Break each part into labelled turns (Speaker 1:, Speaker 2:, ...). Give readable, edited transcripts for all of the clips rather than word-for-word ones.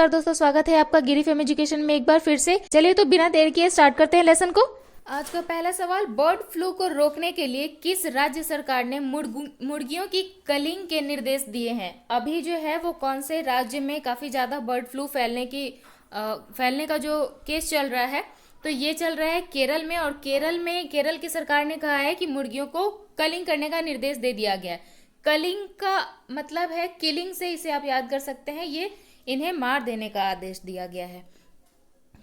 Speaker 1: नमस्कार दोस्तों, स्वागत है आपका गिरी फेम एजुकेशन में एक बार फिर से। चलिए तो बिना देर किए स्टार्ट करते हैं लेसन को। आज का पहला सवाल, बर्ड फ्लू को रोकने के लिए किस राज्य सरकार ने मुर्गियों की कलिंग के निर्देश दिए हैं? अभी जो है वो कौन से राज्य में काफी ज्यादा बर्ड फ्लू फैलने का जो केस चल रहा है, तो ये चल रहा है केरल में। और केरल की सरकार ने कहा है कि मुर्गियों को कलिंग करने का निर्देश दे दिया गया है। कलिंग का मतलब है किलिंग, से इसे आप याद कर सकते हैं। ये इन्हें मार देने का आदेश दिया गया है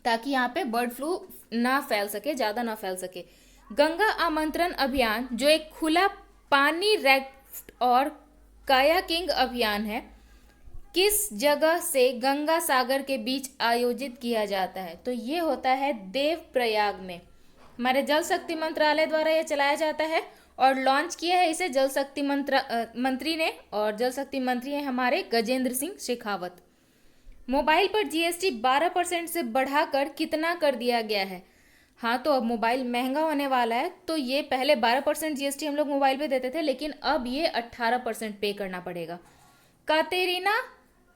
Speaker 1: ताकि यहाँ पे बर्ड फ्लू ना फैल सके, ज्यादा ना फैल सके। गंगा आमंत्रण अभियान जो एक खुला पानी रैफ्ट और कायाकिंग अभियान है, किस जगह से गंगा सागर के बीच आयोजित किया जाता है? तो ये होता है देवप्रयाग में। हमारे जल शक्ति मंत्रालय द्वारा यह चलाया जाता है और लॉन्च किया है इसे जल शक्ति मंत्री ने, और जल शक्ति मंत्री हैं हमारे गजेंद्र सिंह शेखावत। मोबाइल पर जीएसटी 12% से बढ़ाकर कितना कर दिया गया है? हाँ, तो अब मोबाइल महंगा होने वाला है, तो ये पहले 12% जीएसटी हम लोग मोबाइल पे देते थे, लेकिन अब ये 18% पे करना पड़ेगा। कातेरिना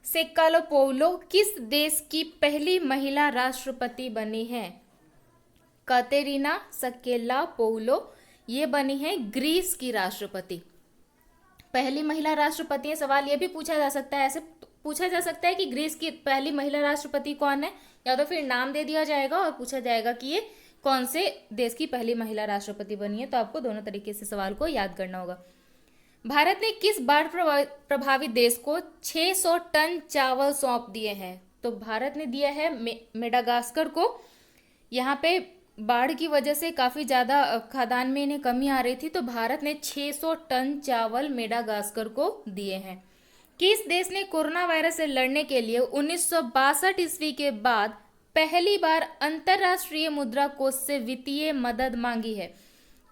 Speaker 1: सेकालोपोउलो किस देश की पहली महिला राष्ट्रपति बनी है? कातेरिना सेकेलापोउलो ये बनी है ग्रीस की राष्ट्रपति, पहली महिला राष्ट्रपति है। सवाल ये भी पूछा जा सकता है, ऐसे पूछा जा सकता है कि ग्रीस की पहली महिला राष्ट्रपति कौन है, या तो फिर नाम दे दिया जाएगा और पूछा जाएगा कि ये कौन से देश की पहली महिला राष्ट्रपति बनी है। तो आपको दोनों तरीके से सवाल को याद करना होगा। भारत ने किस बाढ़ प्रभावित देश को 600 टन चावल सौंप दिए हैं? तो भारत ने दिया है मेडागास्कर को। यहाँ पे बाढ़ की वजह से काफी ज्यादा खाद्यान्न में इन्हें कमी आ रही थी, तो भारत ने 600 टन चावल मेडागास्कर को दिए हैं। किस देश ने कोरोना वायरस से लड़ने के लिए 1962 ईस्वी के बाद पहली बार अंतरराष्ट्रीय मुद्रा कोष से वित्तीय मदद मांगी है?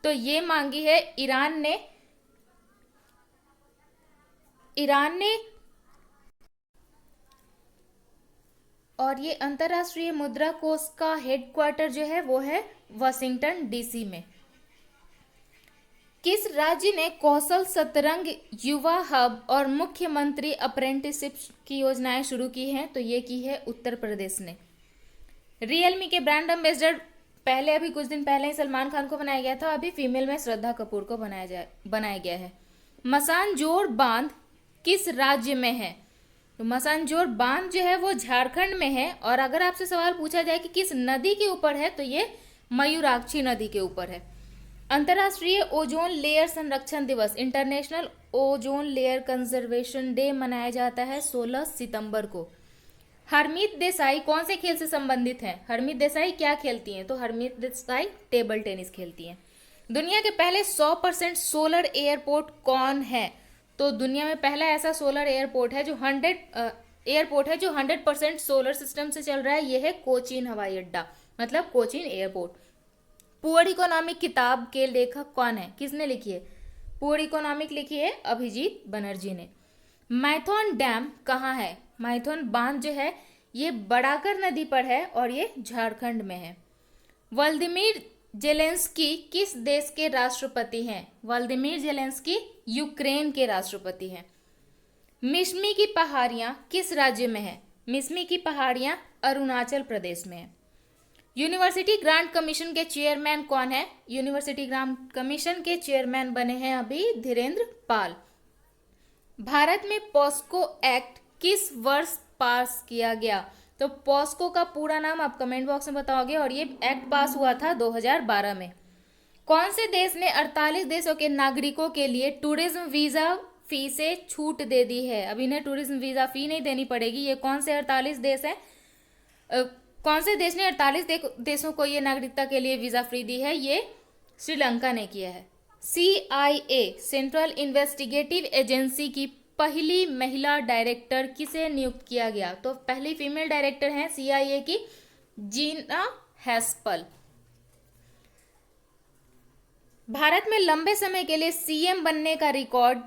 Speaker 1: तो ये मांगी है ईरान ने और ये अंतरराष्ट्रीय मुद्रा कोष का हेडक्वार्टर जो है वो है वाशिंगटन डीसी में। किस राज्य ने कौशल शतरंग युवा हब और मुख्यमंत्री अप्रेंटिसशिप की योजनाएं शुरू की हैं? तो ये की है उत्तर प्रदेश ने। रियलमी के ब्रांड एम्बेसडर पहले अभी कुछ दिन पहले ही सलमान खान को बनाया गया था, अभी फीमेल में श्रद्धा कपूर को बनाया गया है। मसानजोर बांध किस राज्य में है? तो मसानजोर बांध जो है वो झारखंड में है। और अगर आपसे सवाल पूछा जाए कि किस नदी के ऊपर है, तो ये मयूराक्षी नदी के ऊपर है। अंतर्राष्ट्रीय ओजोन लेयर संरक्षण दिवस, international ozone layer conservation day मनाया जाता है 16 सितंबर को। हरमीत देसाई कौन से खेल से संबंधित हैं? हरमीत देसाई क्या खेलती हैं? तो हरमीत देसाई टेबल टेनिस खेलती हैं। दुनिया के पहले 100% सोलर एयरपोर्ट कौन है? तो दुनिया में पहला ऐसा सोलर एयरपोर्ट है जो 100% सोलर सिस्टम से चल रहा है, यह है कोचीन हवाई अड्डा, मतलब कोचीन एयरपोर्ट। पुअर इकोनॉमिक किताब के लेखक कौन है? किसने लिखी है? पुअर इकोनॉमिक लिखी है अभिजीत बनर्जी ने। मैथॉन डैम कहाँ है? मैथॉन बांध जो है ये बड़ाकर नदी पर है और ये झारखंड में है। व्लादिमीर जेलेंस्की किस देश के राष्ट्रपति हैं? व्लादिमीर जेलेंस्की यूक्रेन के राष्ट्रपति हैं। मिश्मी की पहाड़ियां किस राज्य में है? मिश्मी की पहाड़ियां अरुणाचल प्रदेश में है। यूनिवर्सिटी ग्रांट कमीशन के चेयरमैन कौन है? यूनिवर्सिटी ग्रांट कमीशन के चेयरमैन बने हैं अभी धीरेन्द्र पाल। भारत में पॉस्को एक्ट किस वर्ष पास किया गया? तो पॉस्को का पूरा नाम आप कमेंट बॉक्स में बताओगे, और ये एक्ट पास हुआ था 2012 में। कौन से देश ने 48 देशों के नागरिकों के लिए टूरिज्म वीजा फी से छूट दे दी है? अब इन्हें टूरिज्म वीजा फी नहीं देनी पड़ेगी। ये कौन से 48 देश हैं? कौन से देश ने 48 देशों को ये नागरिकता के लिए वीजा फ्री दी है? ये श्रीलंका ने किया है। CIA सेंट्रल इन्वेस्टिगेटिव एजेंसी की पहली महिला डायरेक्टर किसे नियुक्त किया गया? तो पहली फीमेल डायरेक्टर हैं CIA की जीना हैस्पल। भारत में लंबे समय के लिए सीएम बनने का रिकॉर्ड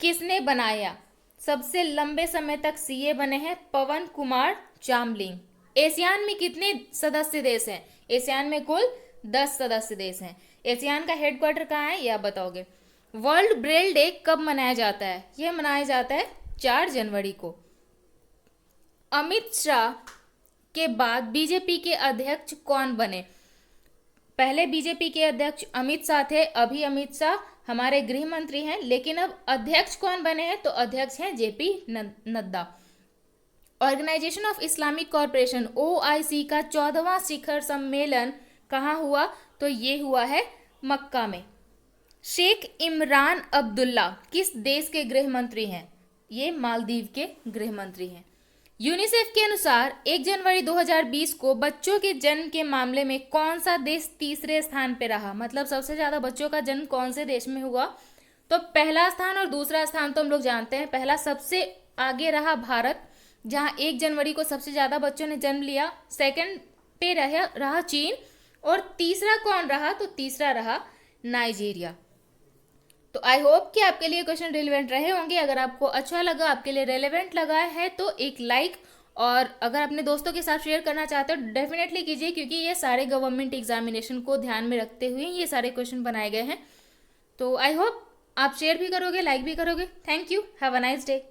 Speaker 1: किसने बनाया? सबसे लंबे समय तक सीए बने हैं पवन कुमार चामलिंग। एशियान में कितने सदस्य देश हैं? एशियान में कुल 10 सदस्य देश हैं। एशियान का हेडक्वार्टर कहाँ है, यह बताओगे। वर्ल्ड ब्रेल डे कब मनाया जाता है? यह मनाया जाता है 4 जनवरी को। अमित शाह के बाद बीजेपी के अध्यक्ष कौन बने? पहले बीजेपी के अध्यक्ष अमित शाह थे, अभी अमित शाह हमारे गृह मंत्री हैं, लेकिन अब अध्यक्ष कौन बने हैं? तो अध्यक्ष हैं JP Nadda. Organisation of Islamic Corporation OIC का 14वां शिखर सम्मेलन कहाँ हुआ? तो ये हुआ है मक्का में। शेख इमरान अब्दुल्ला किस देश के गृह मंत्री हैं? ये मालदीव के गृह मंत्री हैं। यूनिसेफ के अनुसार 1 जनवरी 2020 को बच्चों के जन्म के मामले में कौन सा देश तीसरे स्थान पे रहा? मतलब सबसे ज्यादा बच्चों का जन्म कौन से देश में हुआ? तो पहला स्थान और दूसरा स्थान तो हम लोग जानते हैं। पहला सबसे आगे रहा भारत, जहां 1 जनवरी को सबसे ज्यादा बच्चों ने जन्म लिया। सेकंड पे रहा चीन, और तीसरा कौन रहा? तो तीसरा रहा नाइजीरिया। तो आई होप कि आपके लिए क्वेश्चन रिलेवेंट रहे होंगे। अगर आपको अच्छा लगा, आपके लिए रेलेवेंट लगा है, तो एक लाइक, और अगर अपने दोस्तों के साथ शेयर करना चाहते हो डेफिनेटली कीजिए, क्योंकि ये सारे गवर्नमेंट एग्जामिनेशन को ध्यान में रखते हुए ये सारे क्वेश्चन बनाए गए हैं। तो आई होप आप शेयर भी करोगे, लाइक भी करोगे। Thank you, have a nice day.